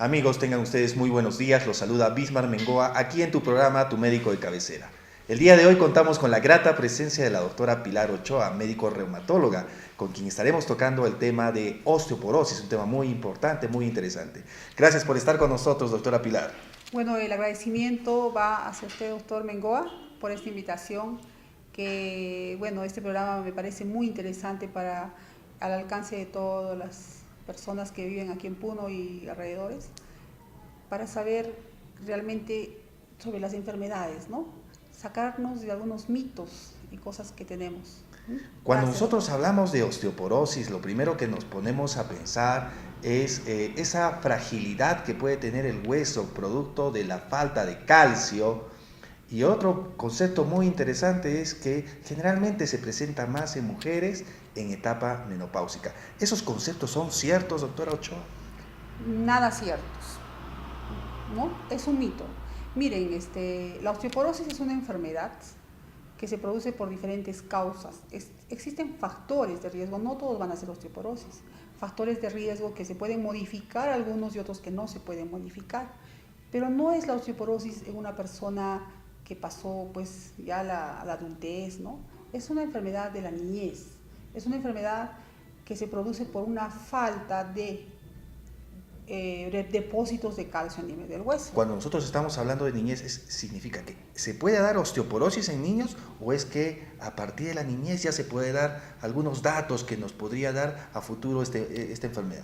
Amigos, tengan ustedes muy buenos días. Los saluda Bismar Mengoa aquí en tu programa Tu Médico de Cabecera. El día de hoy contamos con la grata presencia de la doctora Pilar Ochoa, médico reumatóloga, con quien estaremos tocando el tema de osteoporosis, un tema muy importante, muy interesante. Gracias por estar con nosotros, doctora Pilar. Bueno, el agradecimiento va hacia usted, doctor Mengoa, por esta invitación, que, bueno, este programa me parece muy interesante para al alcance de todas las personas que viven aquí en Puno y alrededores, para saber realmente sobre las enfermedades, ¿no? Sacarnos de algunos mitos y cosas que tenemos. Cuando Gracias, nosotros doctor. hablamos de osteoporosis, lo primero que nos ponemos a pensar es esa fragilidad que puede tener el hueso producto de la falta de calcio. Y otro concepto muy interesante es que generalmente se presenta más en mujeres en etapa menopáusica. ¿Esos conceptos son ciertos, doctora Ochoa? Nada ciertos, ¿no? Es un mito. Miren, la osteoporosis es una enfermedad que se produce por diferentes causas. Existen factores de riesgo, no todos van a ser osteoporosis, factores de riesgo que se pueden modificar, algunos y otros que no se pueden modificar, pero no es la osteoporosis en una persona que pasó pues ya a la adultez, ¿no? Es una enfermedad de la niñez, es una enfermedad que se produce por una falta de depósitos de calcio a nivel del hueso. Cuando nosotros estamos hablando de niñez, ¿significa que se puede dar osteoporosis en niños o es que a partir de la niñez ya se puede dar algunos datos que nos podría dar a futuro esta enfermedad?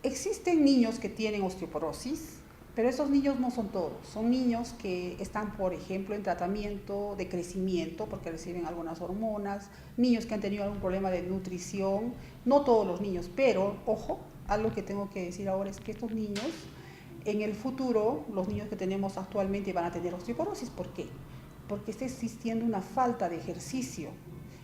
Existen niños que tienen osteoporosis, pero esos niños no son todos. Son niños que están, por ejemplo, en tratamiento de crecimiento porque reciben algunas hormonas, niños que han tenido algún problema de nutrición, no todos los niños, pero, ojo, algo que tengo que decir ahora es que estos niños, en el futuro, los niños que tenemos actualmente van a tener osteoporosis. ¿Por qué? Porque está existiendo una falta de ejercicio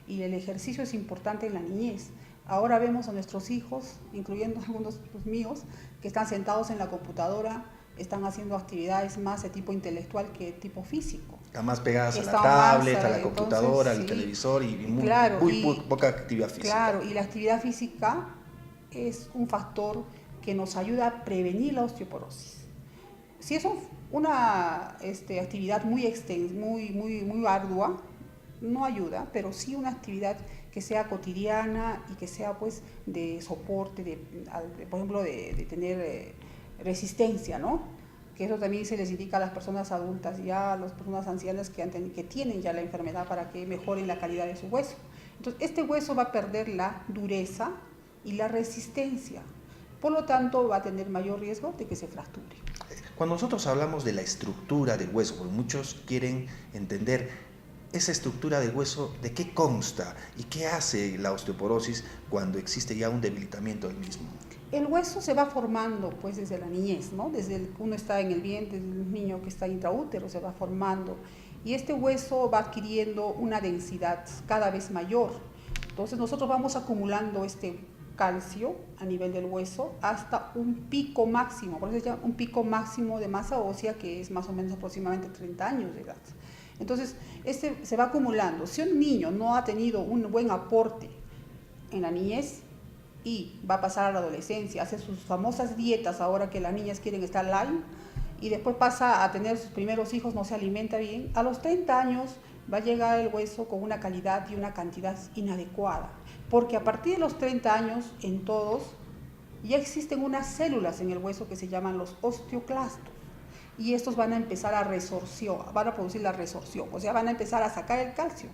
y el ejercicio es importante en la niñez. Ahora vemos a nuestros hijos, incluyendo algunos los míos, que están sentados en la computadora, están haciendo actividades más de tipo intelectual que de tipo físico. Están más pegadas a la Están tablet, más, a la computadora, entonces, al sí, televisor y claro, muy poca actividad física. claro, y la actividad física es un factor que nos ayuda a prevenir la osteoporosis. Si es una actividad muy ardua, no ayuda, pero sí una actividad que sea cotidiana y que sea pues de soporte, por ejemplo, de tener resistencia, ¿no? Que eso también se les indica a las personas adultas, ya a las personas ancianas que tienen ya la enfermedad para que mejoren la calidad de su hueso. Entonces, este hueso va a perder la dureza y la resistencia. Por lo tanto, va a tener mayor riesgo de que se fracture. Cuando nosotros hablamos de la estructura del hueso, porque muchos quieren entender esa estructura del hueso, ¿de qué consta y qué hace la osteoporosis cuando existe ya un debilitamiento del mismo? El hueso se va formando pues desde la niñez, ¿no? Desde que uno está en el vientre, desde el niño que está intraútero se va formando y este hueso va adquiriendo una densidad cada vez mayor. Entonces nosotros vamos acumulando este calcio a nivel del hueso hasta un pico máximo, por eso se llama un pico máximo de masa ósea que es más o menos aproximadamente 30 años de edad. Entonces, este se va acumulando. Si un niño no ha tenido un buen aporte en la niñez y va a pasar a la adolescencia, hace sus famosas dietas ahora que las niñas quieren estar light y después pasa a tener sus primeros hijos, no se alimenta bien, a los 30 años va a llegar el hueso con una calidad y una cantidad inadecuada. Porque a partir de los 30 años, en todos, ya existen unas células en el hueso que se llaman los osteoclastos. Y estos van a empezar a resorción, van a producir la resorción, o sea, van a empezar a sacar el calcio.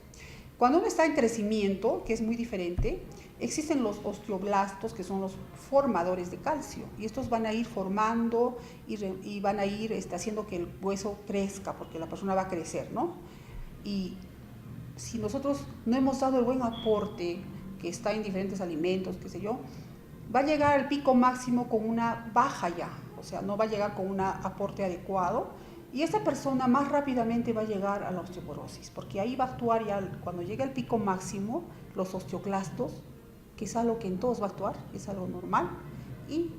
Cuando uno está en crecimiento, que es muy diferente, existen los osteoblastos, que son los formadores de calcio, y estos van a ir formando y van a ir haciendo que el hueso crezca, porque la persona va a crecer, ¿no? Y si nosotros no hemos dado el buen aporte, que está en diferentes alimentos, qué sé yo, va a llegar al pico máximo con una baja ya, o sea, no va a llegar con un aporte adecuado y esta persona más rápidamente va a llegar a la osteoporosis, porque ahí va a actuar ya, cuando llegue al pico máximo, los osteoclastos, que es algo que en todos va a actuar, es algo normal, y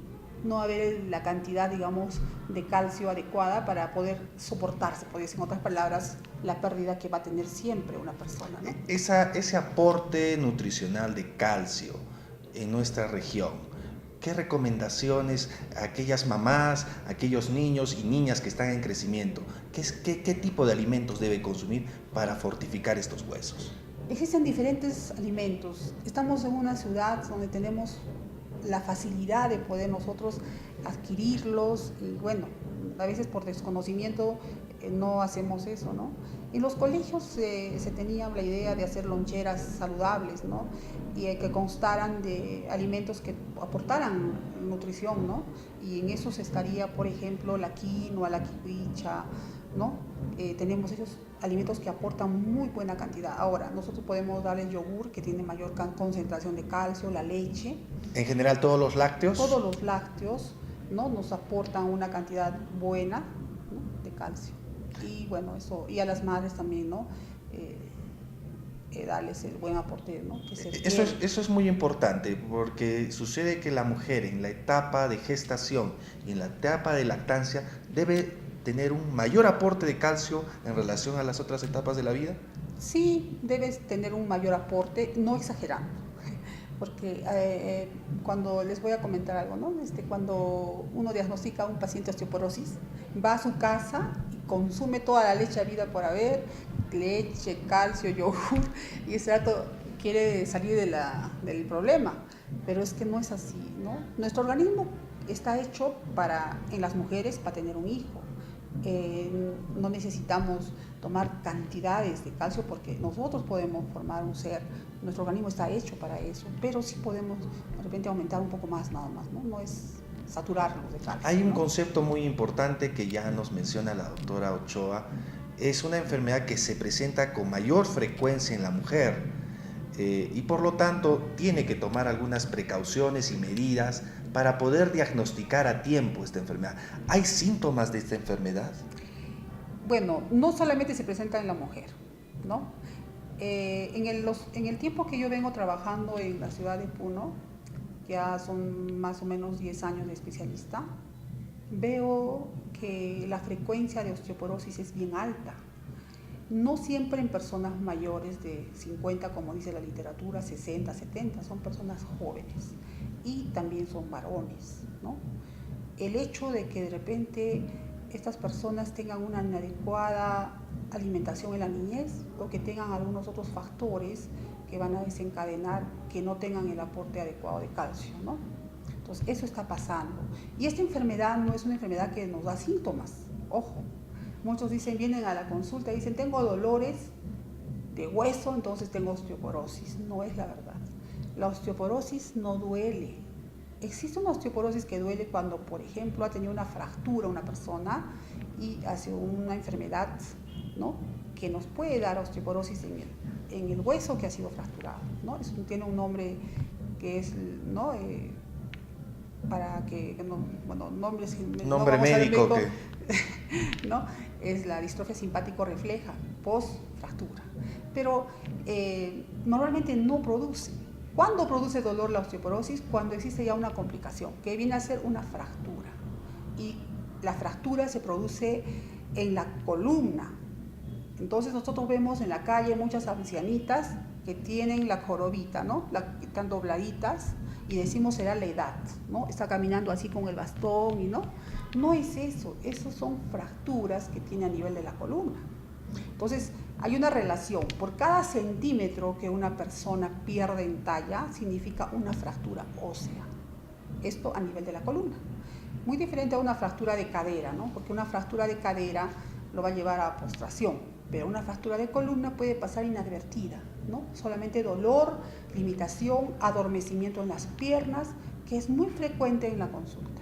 no va a haber la cantidad, digamos, de calcio adecuada para poder soportarse, podría decir en otras palabras, la pérdida que va a tener siempre una persona, ¿no? Ese aporte nutricional de calcio en nuestra región, ¿qué recomendaciones a aquellas mamás, a aquellos niños y niñas que están en crecimiento? ¿Qué tipo de alimentos debe consumir para fortificar estos huesos? Existen diferentes alimentos. Estamos en una ciudad donde tenemos la facilidad de poder nosotros adquirirlos y bueno, a veces por desconocimiento no hacemos eso, ¿no? En los colegios se tenía la idea de hacer loncheras saludables, ¿no? Y que constaran de alimentos que aportaran nutrición, ¿no? Y en eso se estaría, por ejemplo, la quinoa, la kiwicha, ¿no? Tenemos esos alimentos que aportan muy buena cantidad. Ahora, nosotros podemos darle el yogur que tiene mayor concentración de calcio, la leche. En general, todos los lácteos. Todos los lácteos, ¿no? Nos aportan una cantidad buena, ¿no? De calcio. Y bueno, eso, y a las madres también, ¿no? Darles el buen aporte, ¿no? Eso es muy importante porque sucede que la mujer en la etapa de gestación y en la etapa de lactancia debe tener un mayor aporte de calcio en relación a las otras etapas de la vida. Sí, debes tener un mayor aporte, no exagerando, porque cuando les voy a comentar algo, ¿no? Cuando uno diagnostica a un paciente osteoporosis, va a su casa y consume toda la leche habida por haber, leche, calcio, yogur, y ese rato quiere salir del problema, pero es que no es así, ¿no? Nuestro organismo está hecho en las mujeres para tener un hijo. No necesitamos tomar cantidades de calcio porque nosotros podemos formar un ser, nuestro organismo está hecho para eso, pero sí podemos de repente aumentar un poco más nada más, ¿no? No es saturarnos de calcio. Hay un ¿no? concepto muy importante que ya nos menciona la doctora Ochoa, es una enfermedad que se presenta con mayor frecuencia en la mujer y por lo tanto tiene que tomar algunas precauciones y medidas para poder diagnosticar a tiempo esta enfermedad. ¿Hay síntomas de esta enfermedad? Bueno, no solamente se presenta en la mujer, ¿no? En el tiempo que yo vengo trabajando en la ciudad de Puno, ya son más o menos 10 años de especialista, veo que la frecuencia de osteoporosis es bien alta. No siempre en personas mayores de 50, como dice la literatura, 60, 70, son personas jóvenes y también son varones, ¿no? El hecho de que de repente estas personas tengan una inadecuada alimentación en la niñez o que tengan algunos otros factores que van a desencadenar que no tengan el aporte adecuado de calcio, ¿no? Entonces, eso está pasando. Y esta enfermedad no es una enfermedad que nos da síntomas, ojo. Muchos vienen a la consulta y dicen, tengo dolores de hueso, entonces tengo osteoporosis. No es la verdad. La osteoporosis no duele. Existe una osteoporosis que duele cuando, por ejemplo, ha tenido una fractura una persona y hace una enfermedad, ¿no? Que nos puede dar osteoporosis en el hueso que ha sido fracturado, ¿no? Eso tiene un nombre que es, ¿no? Para que, bueno, nombres... Nombre médico que... ¿no? Es la distrofia simpático refleja post-fractura. Pero normalmente no produce. ¿Cuándo produce dolor la osteoporosis? Cuando existe ya una complicación, que viene a ser una fractura. Y la fractura se produce en la columna. Entonces nosotros vemos en la calle muchas ancianitas que tienen la jorobita, ¿no? Están dobladitas y decimos será la edad, ¿no? Está caminando así con el bastón y no es eso, esos son fracturas que tiene a nivel de la columna. Entonces hay una relación, por cada centímetro que una persona pierde en talla significa una fractura ósea, esto a nivel de la columna. Muy diferente a una fractura de cadera, ¿no? Porque una fractura de cadera lo va a llevar a postración, pero una fractura de columna puede pasar inadvertida, ¿no? Solamente dolor, limitación, adormecimiento en las piernas, que es muy frecuente en la consulta.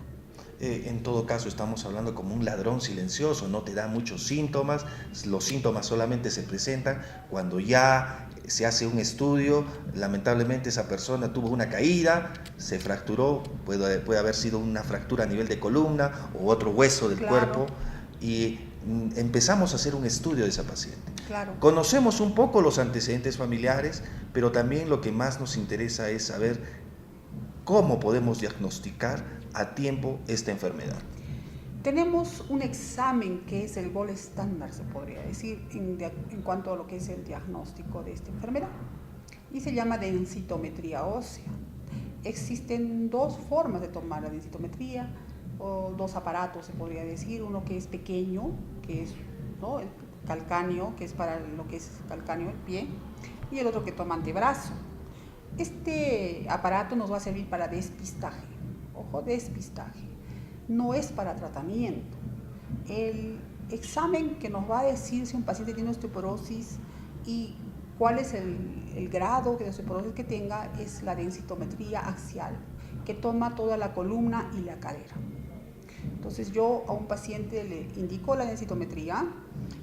En todo caso estamos hablando como un ladrón silencioso, no te da muchos síntomas, los síntomas solamente se presentan cuando ya se hace un estudio, lamentablemente esa persona tuvo una caída, se fracturó, puede haber sido una fractura a nivel de columna o otro hueso del cuerpo y empezamos a hacer un estudio de esa paciente. Claro. Conocemos un poco los antecedentes familiares, pero también lo que más nos interesa es saber cómo podemos diagnosticar a tiempo esta enfermedad. Tenemos un examen que es el gold estándar, se podría decir, en cuanto a lo que es el diagnóstico de esta enfermedad, y se llama densitometría ósea. existen dos formas de tomar la densitometría, o dos aparatos se podría decir, uno que es pequeño, que es, ¿no?, el calcáneo, que es para lo que es calcáneo el pie, y el otro que toma antebrazo. Este aparato nos va a servir para despistaje, ojo, despistaje, no es para tratamiento. El examen que nos va a decir si un paciente tiene osteoporosis y cuál es el grado de osteoporosis que tenga es la densitometría axial, que toma toda la columna y la cadera. Entonces yo a un paciente le indico la densitometría.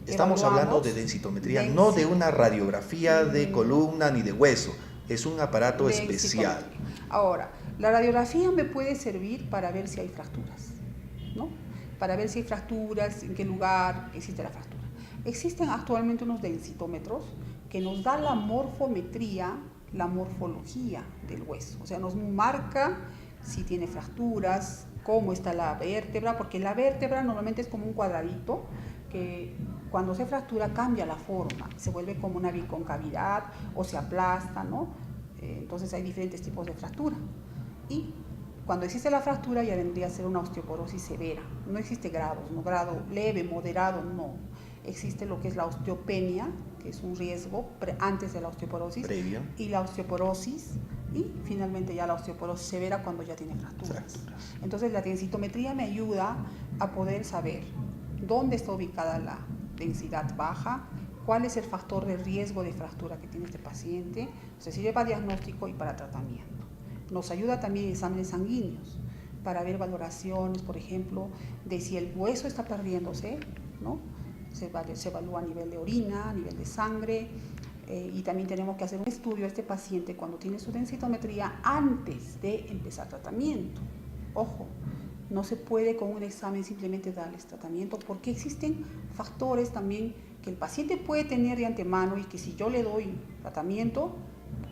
Estamos hablando de densitometría, no de una radiografía de columna ni de hueso, es un aparato especial. Ahora, la radiografía me puede servir para ver si hay fracturas, ¿no? Para ver si hay fracturas, en qué lugar existe la fractura. Existen actualmente unos densitómetros que nos dan la morfometría, la morfología del hueso, o sea, nos marca si tiene fracturas, cómo está la vértebra, porque la vértebra normalmente es como un cuadradito que cuando se fractura cambia la forma, se vuelve como una biconcavidad o se aplasta, ¿no? Entonces hay diferentes tipos de fractura. Y cuando existe la fractura ya vendría a ser una osteoporosis severa. No existe grados, no grado leve, moderado, no. Existe lo que es la osteopenia, que es un riesgo antes de la osteoporosis, previo, y la osteoporosis, y finalmente ya la osteoporosis severa cuando ya tiene fracturas. Entonces la densitometría me ayuda a poder saber dónde está ubicada la densidad baja, cuál es el factor de riesgo de fractura que tiene este paciente, se sirve para diagnóstico y para tratamiento. Nos ayuda también exámenes sanguíneos para ver valoraciones, por ejemplo, de si el hueso está perdiéndose, ¿no? Se evalúa a nivel de orina, a nivel de sangre, y también tenemos que hacer un estudio a este paciente cuando tiene su densitometría antes de empezar tratamiento. Ojo, no se puede con un examen simplemente darles tratamiento porque existen factores también que el paciente puede tener de antemano y que si yo le doy tratamiento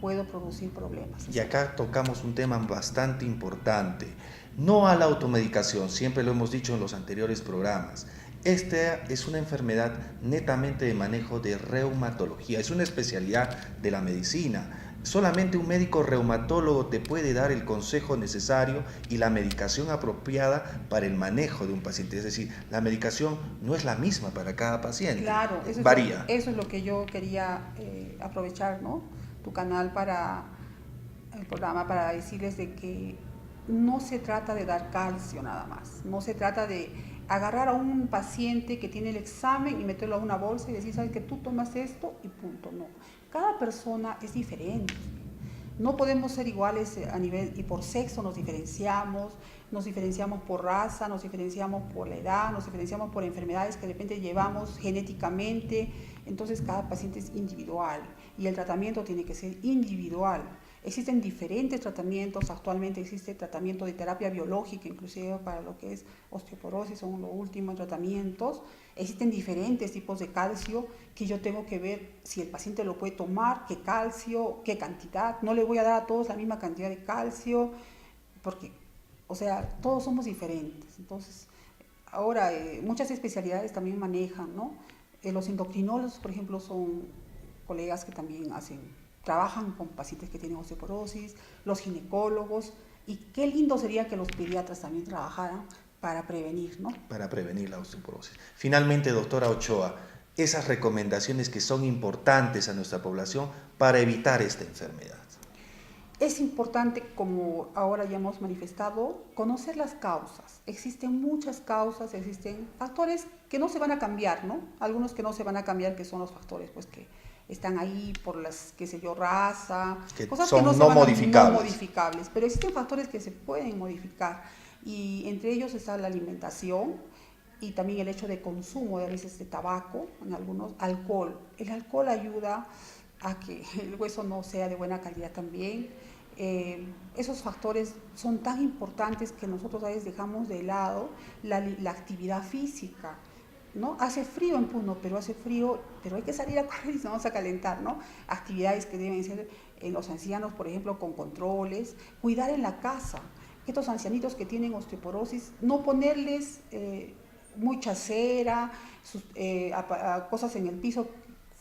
puedo producir problemas. Y acá tocamos un tema bastante importante, no a la automedicación, siempre lo hemos dicho en los anteriores programas. Esta es una enfermedad netamente de manejo de reumatología, es una especialidad de la medicina. Solamente un médico reumatólogo te puede dar el consejo necesario y la medicación apropiada para el manejo de un paciente. Es decir, la medicación no es la misma para cada paciente. Claro, varía. Eso es lo que yo quería aprovechar, ¿no?, tu canal para el programa, para decirles de que no se trata de dar calcio nada más, no se trata de agarrar a un paciente que tiene el examen y meterlo a una bolsa y decir, sabes que tú tomas esto y punto. No, cada persona es diferente, no podemos ser iguales a nivel, y por sexo nos diferenciamos por raza, nos diferenciamos por la edad, nos diferenciamos por enfermedades que de repente llevamos genéticamente. Entonces cada paciente es individual y el tratamiento tiene que ser individual. Existen diferentes tratamientos, actualmente existe tratamiento de terapia biológica, inclusive para lo que es osteoporosis, son los últimos tratamientos. Existen diferentes tipos de calcio que yo tengo que ver si el paciente lo puede tomar, qué calcio, qué cantidad. No le voy a dar a todos la misma cantidad de calcio, porque, o sea, todos somos diferentes. Entonces, ahora muchas especialidades también manejan, ¿no? Los endocrinólogos, por ejemplo, son colegas que también trabajan con pacientes que tienen osteoporosis, los ginecólogos, y qué lindo sería que los pediatras también trabajaran para prevenir, ¿no? Para prevenir la osteoporosis. Finalmente, doctora Ochoa, esas recomendaciones que son importantes a nuestra población para evitar esta enfermedad. Es importante, como ahora ya hemos manifestado, conocer las causas. Existen muchas causas, existen factores que no se van a cambiar, ¿no? Algunos que no se van a cambiar, que son los factores pues que están ahí por las, qué sé yo, raza, cosas que no modificables, pero existen factores que se pueden modificar y entre ellos está la alimentación y también el hecho de consumo de a veces de tabaco, en algunos, alcohol. El alcohol ayuda a que el hueso no sea de buena calidad también. Esos factores son tan importantes que nosotros a veces dejamos de lado la actividad física, ¿no? Hace frío en Puno, pero hay que salir a correr y nos vamos a calentar, ¿no? Actividades que deben ser en los ancianos, por ejemplo, con controles, cuidar en la casa. Estos ancianitos que tienen osteoporosis, no ponerles mucha cera, cosas en el piso,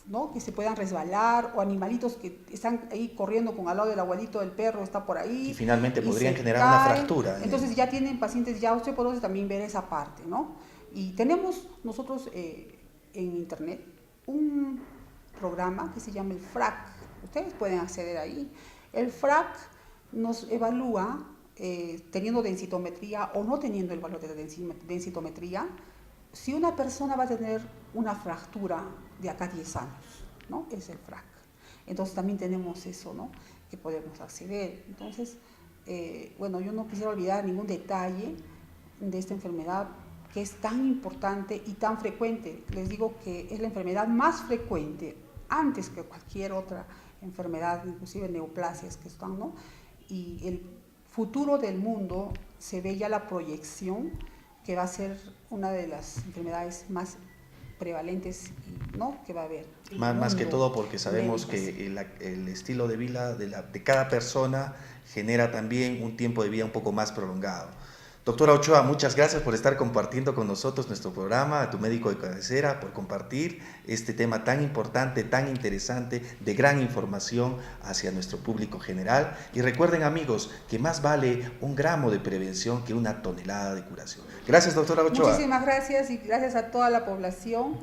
¿no? Que se puedan resbalar, o animalitos que están ahí corriendo con al lado del abuelito del perro, está por ahí. Y finalmente podrían generar caen. una fractura. Entonces ya tienen pacientes ya osteoporosis, también ver esa parte, ¿no? Y tenemos nosotros en internet un programa que se llama el FRAC. Ustedes pueden acceder ahí. El FRAC nos evalúa, teniendo densitometría o no teniendo el valor de densitometría, si una persona va a tener una fractura de acá a 10 años, ¿no? Es el FRAC. Entonces también tenemos eso, ¿no? Que podemos acceder. Entonces, bueno, yo no quisiera olvidar ningún detalle de esta enfermedad que es tan importante y tan frecuente. Les digo que es la enfermedad más frecuente antes que cualquier otra enfermedad, inclusive neoplasias que están, ¿no? Y el futuro del mundo se ve ya la proyección que va a ser una de las enfermedades más prevalentes, ¿no? Que va a haber. Más que todo porque sabemos que el estilo de vida de cada persona genera también un tiempo de vida un poco más prolongado. Doctora Ochoa, muchas gracias por estar compartiendo con nosotros nuestro programa, a tu médico de cabecera, por compartir este tema tan importante, tan interesante, de gran información hacia nuestro público general. Y recuerden, amigos, que más vale 1 gramo de prevención que 1 tonelada de curación. Gracias, doctora Ochoa. Muchísimas gracias y gracias a toda la población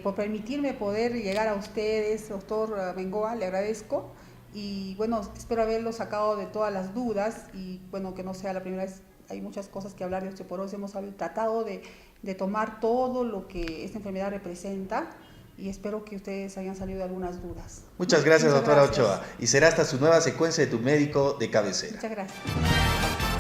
por permitirme poder llegar a ustedes, doctor Bengoa, le agradezco. Y bueno, espero haberlo sacado de todas las dudas y bueno, que no sea la primera vez. Hay muchas cosas que hablar de osteoporosis, hemos tratado de tomar todo lo que esta enfermedad representa y espero que ustedes hayan salido de algunas dudas. Muchas gracias, doctora Ochoa. Y será hasta su nueva secuencia de tu médico de cabecera. Muchas gracias.